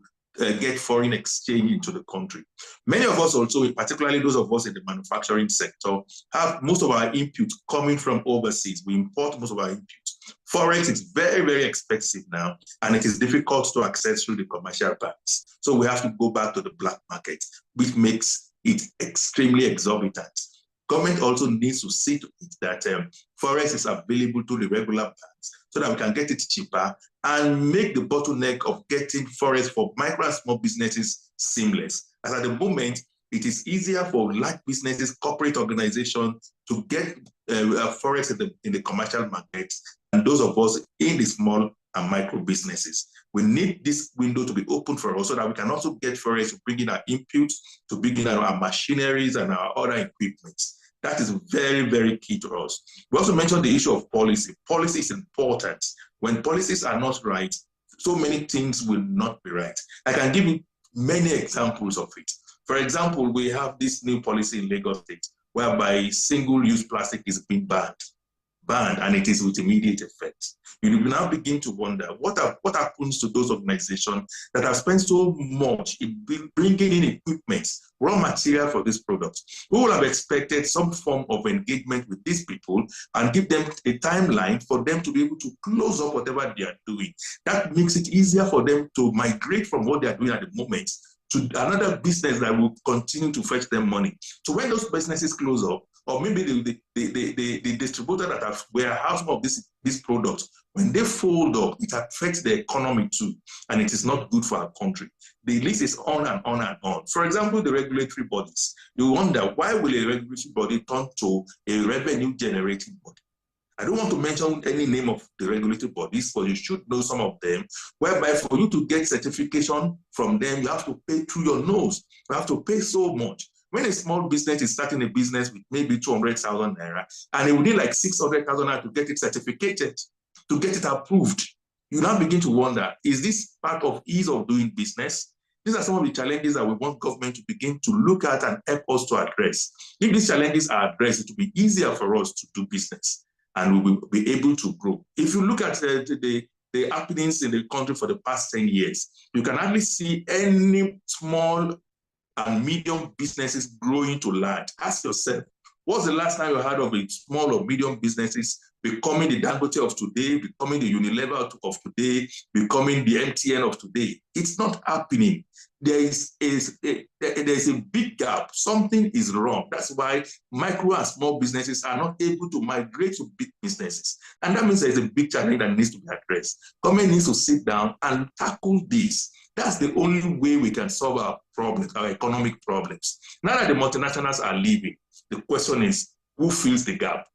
get foreign exchange into the country. Many of us also, particularly those of us in the manufacturing sector, have most of our inputs coming from overseas. We import most of our inputs. Forex is very, very expensive now, and it is difficult to access through the commercial banks. So we have to go back to the black market, which makes it extremely exorbitant. Government also needs to see to it that forex is available to the regular banks so that we can get it cheaper and make the bottleneck of getting forex for micro and small businesses seamless. As at the moment, it is easier for large businesses, corporate organizations to get forex in the commercial market and those of us in the small and micro businesses. We need this window to be open for us so that we can also get forex to bring in our inputs, to bring in our machineries and our other equipment. That is very, very key to us. We also mentioned the issue of policy. Policy is important. When policies are not right, so many things will not be right. I can give you many examples of it. For example, we have this new policy in Lagos State whereby single-use plastic is being banned, and it is with immediate effect. You will now begin to wonder what happens to those organizations that have spent so much in bringing in equipment, raw material for this product. We would have expected some form of engagement with these people and give them a timeline for them to be able to close up whatever they are doing. That makes it easier for them to migrate from what they are doing at the moment to another business that will continue to fetch them money. So when those businesses close up, or maybe the distributor that have warehoused of these products, when they fold up, it affects the economy too, and it is not good for our country. The list is on and on and on. For example, the regulatory bodies. You wonder, why will a regulatory body turn to a revenue-generating body? I don't want to mention any name of the regulatory bodies, but you should know some of them, whereby for you to get certification from them, you have to pay through your nose. You have to pay so much. When a small business is starting a business with maybe 200,000 naira, and it will need like 600,000 naira to get it certificated, to get it approved, you now begin to wonder, is this part of ease of doing business? These are some of the challenges that we want government to begin to look at and help us to address. If these challenges are addressed, it will be easier for us to do business, and we will be able to grow. If you look at the happenings in the country for the past 10 years, you can hardly see any small and medium businesses growing to large. Ask yourself, what's the last time you heard of a small or medium businesses becoming the Dangote of today, becoming the Unilever of today, becoming the MTN of today? It's not happening. There is a big gap. Something is wrong. That's why micro and small businesses are not able to migrate to big businesses. And that means there's a big challenge that needs to be addressed. Government needs to sit down and tackle this. That's the only way we can solve our problems, our economic problems. Now that the multinationals are leaving, the question is, who fills the gap?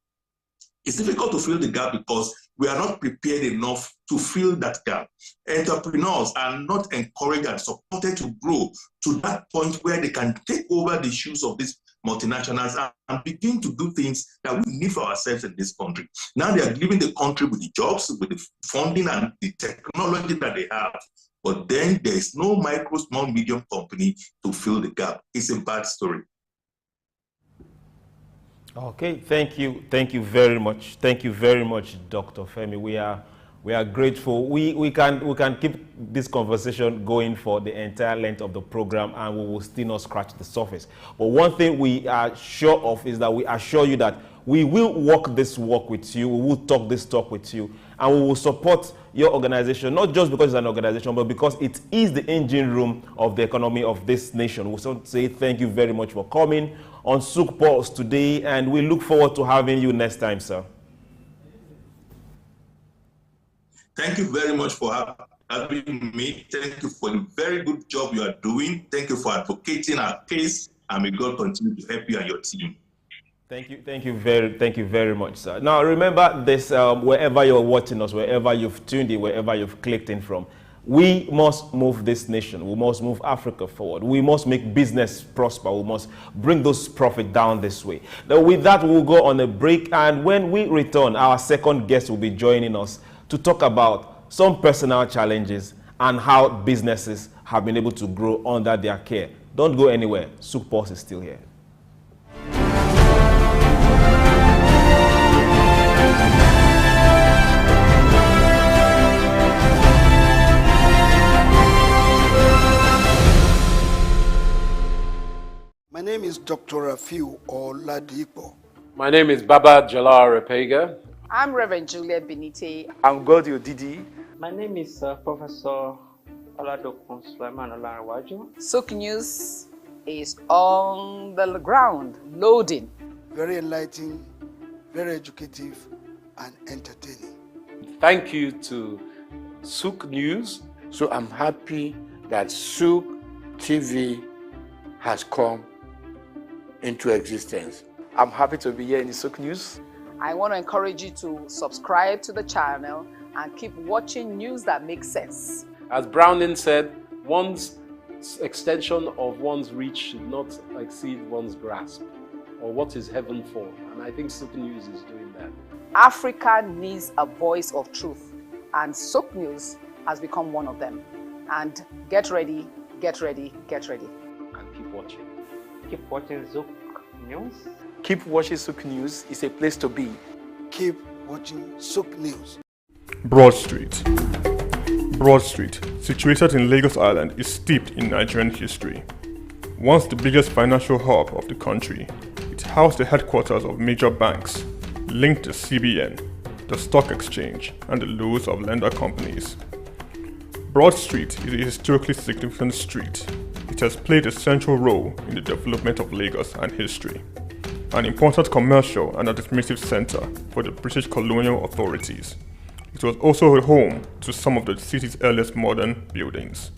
It's difficult to fill the gap because we are not prepared enough to fill that gap. Entrepreneurs are not encouraged and supported to grow to that point where they can take over the shoes of these multinationals and begin to do things that we need for ourselves in this country. Now they are leaving the country with the jobs, with the funding and the technology that they have. But then there is no micro, small, medium company to fill the gap. It's a bad story. Okay, thank you very much. Thank you very much, Dr. Femi. We are grateful. We can keep this conversation going for the entire length of the program, and we will still not scratch the surface. But one thing we are sure of is that we assure you that we will walk this walk with you, we will talk this talk with you, and we will support your organization, not just because it's an organization, but because it is the engine room of the economy of this nation. We want to say thank you very much for coming on Souq Pulse today, and we look forward to having you next time, sir. Thank you very much for having me. Thank you for the very good job you are doing. Thank you for advocating our case, and may God continue to help you and your team. Thank you very much, sir. Now remember this, wherever you're watching us, wherever you've tuned in, wherever you've clicked in from, We must move this nation. We must move Africa forward. We must make business prosper. We must bring those profits down this way. Now, with that, we'll go on a break. And when we return, our second guest will be joining us to talk about some personal challenges and how businesses have been able to grow under their care. Don't go anywhere. Souq Pulse is still here. My name is Dr. Rafiu Oladipo. My name is Baba Jalal Repega. I'm Reverend Juliet Benite. I'm Godi Odidi. My name is Professor Oladokun Sulaiman Olarawaju. Souq News is on the ground, loading. Very enlightening, very educative, and entertaining. Thank you to Souq News. So I'm happy that Souq TV has come into existence. I'm happy to be here in the Souq News. I want to encourage you to subscribe to the channel and keep watching news that makes sense. As Browning said, one's extension of one's reach should not exceed one's grasp, or what is heaven for. And I think Souq News is doing that. Africa needs a voice of truth, and Souq News has become one of them. And get ready, get ready, get ready. And keep watching. Keep watching Souq News. Keep watching Souq News. It's a place to be. Keep watching Souq News. Broad Street. Broad Street, situated in Lagos Island, is steeped in Nigerian history. Once the biggest financial hub of the country, it housed the headquarters of major banks, linked the CBN, the stock exchange, and the loads of lender companies. Broad Street is a historically significant street. It has played a central role in the development of Lagos and history, an important commercial and administrative center for the British colonial authorities. It was also a home to some of the city's earliest modern buildings.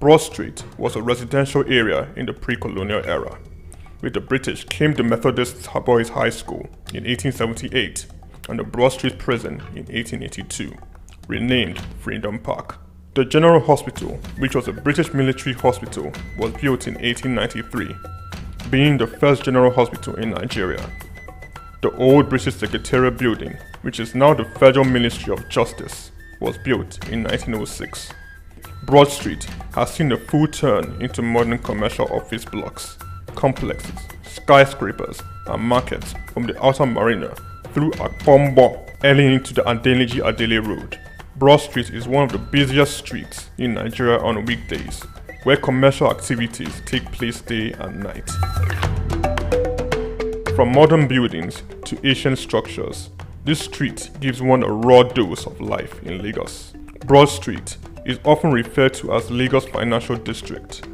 Broad Street was a residential area in the pre-colonial era. With the British came the Methodist Boys High School in 1878 and the Broad Street Prison in 1882, renamed Freedom Park. The General Hospital, which was a British military hospital, was built in 1893, being the first general hospital in Nigeria. The old British Secretariat building, which is now the Federal Ministry of Justice, was built in 1906. Broad Street has seen a full turn into modern commercial office blocks, complexes, skyscrapers, and markets from the outer marina through Akpombo, early into the Adeniji Adele Road. Broad Street is one of the busiest streets in Nigeria on weekdays, where commercial activities take place day and night. From modern buildings to ancient structures, this street gives one a raw dose of life in Lagos. Broad Street is often referred to as Lagos Financial District.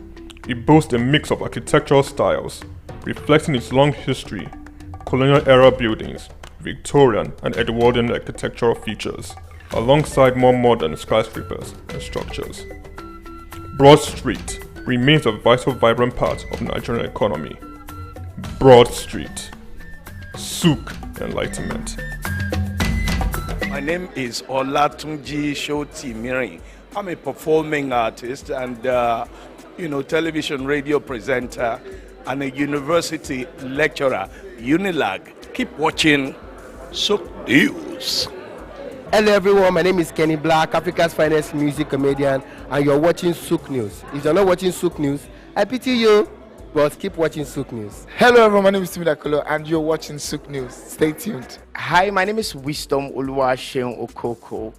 It boasts a mix of architectural styles, reflecting its long history, colonial-era buildings, Victorian and Edwardian architectural features, alongside more modern skyscrapers and structures. Broad Street remains a vital, vibrant part of the Nigerian economy. Broad Street. Souq Enlightenment. My name is Olatunji Shotimirin. I'm a performing artist and television radio presenter and a university lecturer, Unilag. Keep watching Souq News. Hello everyone, my name is Kenny Black, Africa's finest music comedian, and you're watching Souq News. If you're not watching Souq News, I pity you, but keep watching Souq News. Hello everyone, my name is Timmy Dakolo, and you're watching Souq News. Stay tuned. Hi, my name is Wisdom Oluwaseun Okoko,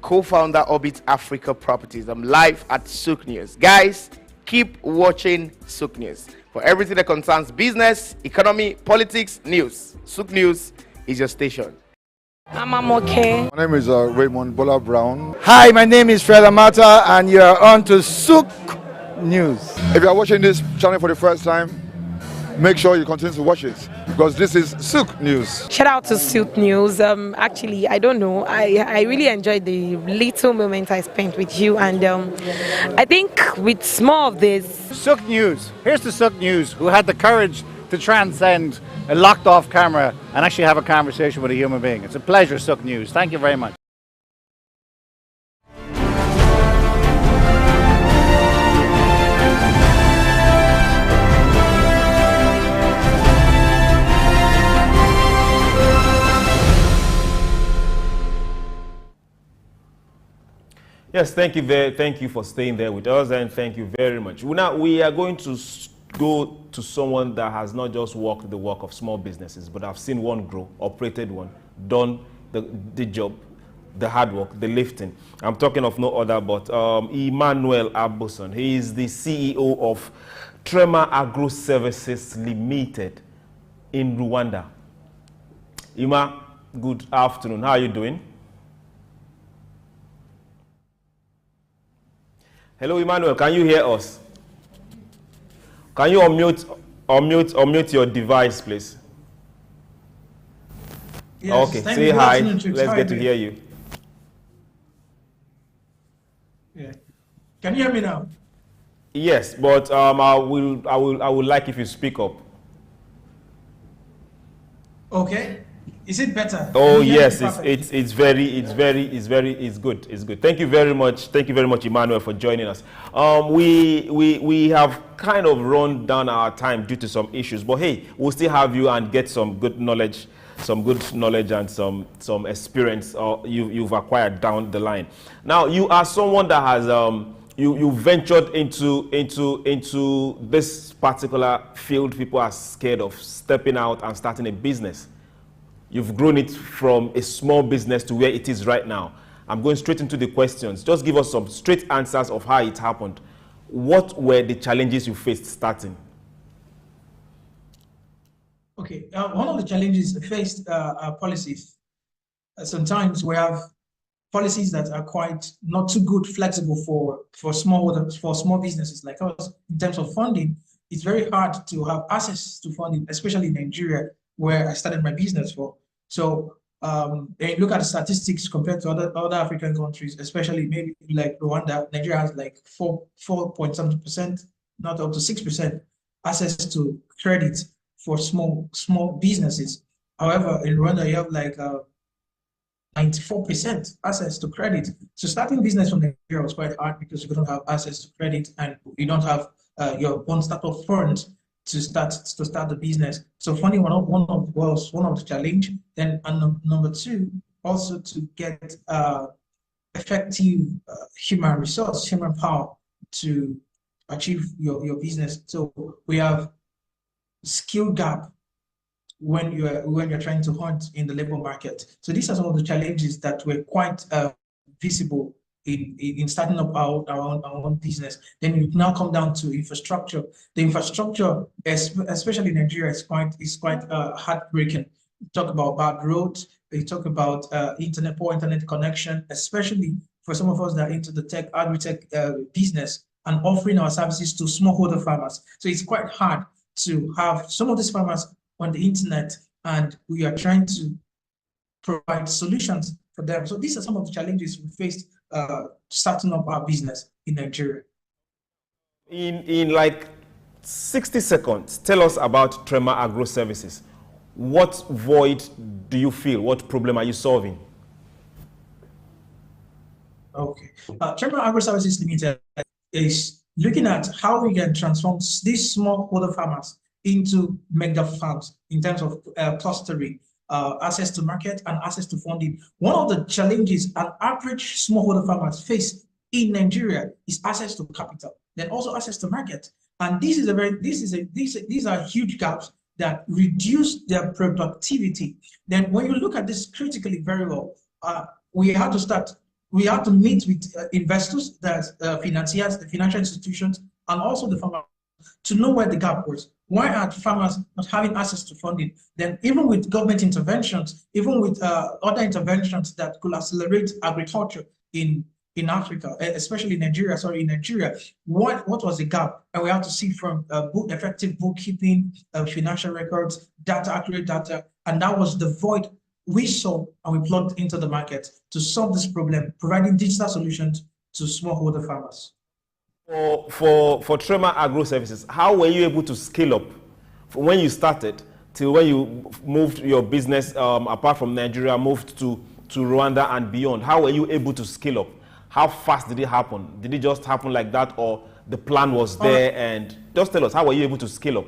co-founder Orbit Africa Properties. I'm live at Souq News. Guys, keep watching Souq News for everything that concerns business, economy, politics, news. Souq News is your station. I'm okay. My name is Raymond Bola Brown. Hi, my name is Fred Amata, and you're on to Souq News. If you are watching this channel for the first time, make sure you continue to watch it because this is Souq News. Shout out to Souq News. Actually, I don't know. I really enjoyed the little moment I spent with you, and I think with more of this. Souq News. Here's the Souq News who had the courage to transcend a locked off camera and actually have a conversation with a human being. It's a pleasure, Souq News. Thank you very much. Yes, thank you for staying there with us, and thank you very much. Now we are going to go to someone that has not just walked the walk of small businesses, but I've seen one grow, operated one, done the job, the hard work, the lifting. I'm talking of no other but Emmanuel Aboson. He is the CEO of Trema Agro Services Limited in Rwanda. Ima, good afternoon. How are you doing? Hello, Emmanuel. Can you hear us? Can you unmute your device, please? Yes, okay, say hi. Let's get to hear you. Yeah. Can you hear me now? Yes, but I would like if you speak up. Okay. Is it better? Oh yes, it's good. It's good. Thank you very much. Thank you very much, Emmanuel, for joining us. We have kind of run down our time due to some issues, but hey, we'll still have you and get some good knowledge and some experience you've acquired down the line. Now you are someone that has you ventured into this particular field. People are scared of stepping out and starting a business. You've grown it from a small business to where it is right now. I'm going straight into the questions. Just give us some straight answers of how it happened. What were the challenges you faced starting? Okay, one of the challenges faced are policies. Sometimes we have policies that are quite not too good, flexible for small businesses like us. In terms of funding, it's very hard to have access to funding, especially in Nigeria, where I started my business for. So look at the statistics compared to other African countries, especially maybe like Rwanda. Nigeria has like 4.something%, not up to 6% access to credit for small businesses. However, in Rwanda, you have like 94% access to credit. So starting business from Nigeria was quite hard because you don't have access to credit and you don't have your own startup fund to start the business. So funding was one of the challenge. Then number two, also to get effective human power to achieve your business. So we have skill gap when you're trying to hunt in the labor market. So these are some of the challenges that were quite visible in starting up our own business. Then you now come down to infrastructure. The infrastructure, especially in Nigeria, is quite heartbreaking. You talk about bad roads. You talk about poor internet connection, especially for some of us that are into the agri-tech business and offering our services to smallholder farmers. So it's quite hard to have some of these farmers on the internet, and we are trying to provide solutions for them. So these are some of the challenges we faced starting up our business in Nigeria. In like 60 seconds, tell us about Trema Agro Services. What void do you feel? What problem are you solving? Okay. Trema Agro Services Limited is looking at how we can transform these smallholder farmers into mega farms in terms of clustering, access to market, and access to funding. One of the challenges an average smallholder farmers face in Nigeria is access to capital, then also access to market. And these are huge gaps that reduce their productivity. Then when you look at this critically very well, we have to meet with investors, that's financiers, the financial institutions, and also the farmers to know where the gap was. Why are farmers not having access to funding? Then even with government interventions, even with other interventions that could accelerate agriculture in Africa, especially in Nigeria, what was the gap? And we have to see from effective bookkeeping, financial records, accurate data, and that was the void we saw and we plugged into the market to solve this problem, providing digital solutions to smallholder farmers. For Trema Agro Services, how were you able to scale up from when you started till when you moved your business, apart from Nigeria, moved to Rwanda and beyond? How were you able to scale up? How fast did it happen? Did it just happen like that, or the plan was there? And just tell us, how were you able to scale up?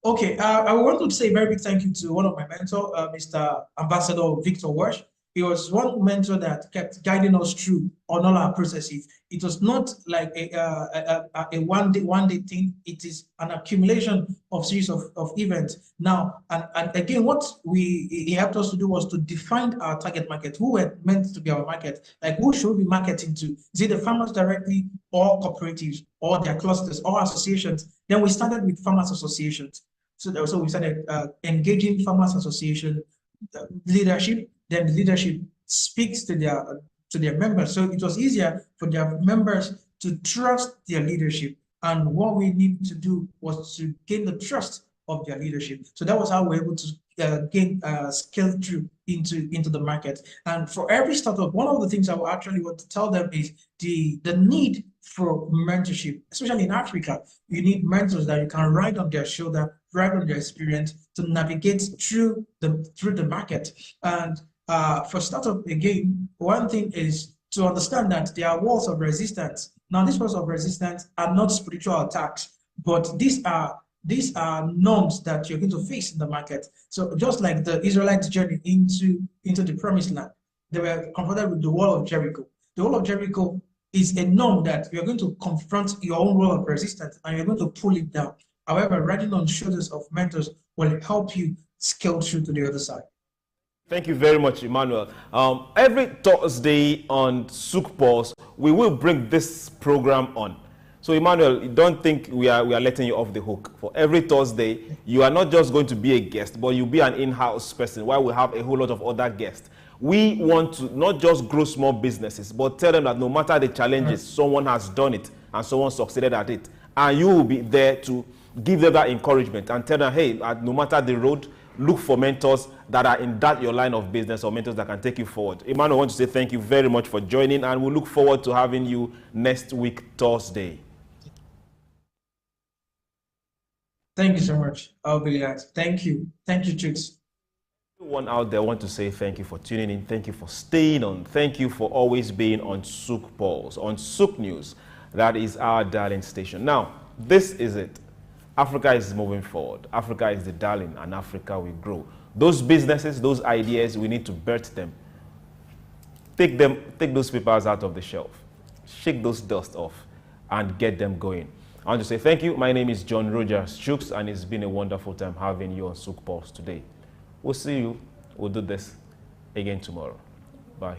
Okay, I want to say a very big thank you to one of my mentors, Mr. Ambassador Victor Wash. It was one mentor that kept guiding us through on all our processes. It was not like a one day thing. It is an accumulation of series of events. Now, and again, what he helped us to do was to define our target market. Who were meant to be our market? Like, who should we be marketing to? Is it the farmers directly, or cooperatives, or their clusters, or associations? Then we started with farmers associations. So we started engaging farmers association leadership. Then the leadership speaks to their members. So it was easier for their members to trust their leadership. And what we need to do was to gain the trust of their leadership. So that was how we were able to gain scale through into the market. And for every startup, one of the things I would actually want to tell them is the need for mentorship, especially in Africa. You need mentors that you can ride on their shoulder, ride on their experience to navigate through the market. And for startup, again, one thing is to understand that there are walls of resistance. Now, these walls of resistance are not spiritual attacks, but these are norms that you're going to face in the market. So just like the Israelites' journey into the promised land, they were confronted with the wall of Jericho. The wall of Jericho is a norm that you're going to confront your own wall of resistance and you're going to pull it down. However, riding on shoulders of mentors will help you scale through to the other side. Thank you very much, Emmanuel. Every Thursday on Souq Pulse, we will bring this program on. So, Emmanuel, don't think we are letting you off the hook. For every Thursday, you are not just going to be a guest, but you'll be an in-house person, while we have a whole lot of other guests. We want to not just grow small businesses, but tell them that no matter the challenges, someone has done it and someone succeeded at it. And you will be there to give them that encouragement and tell them, hey, no matter the road, look for mentors that are in your line of business, or mentors that can take you forward. Emmanuel, I want to say thank you very much for joining, and we look forward to having you next week, Thursday. Thank you so much. I'll be glad. Thank you. Thank you, Chicks. Everyone out there, want to say thank you for tuning in. Thank you for staying on. Thank you for always being on Souq Pulse, on Souq News. That is our darling station. Now, this is it. Africa is moving forward. Africa is the darling, and Africa will grow. Those businesses, those ideas, we need to birth them. Take those papers out of the shelf. Shake those dust off and get them going. I want to say thank you. My name is John Rogers Souq, and it's been a wonderful time having you on Souq Pulse today. We'll see you. We'll do this again tomorrow. Bye.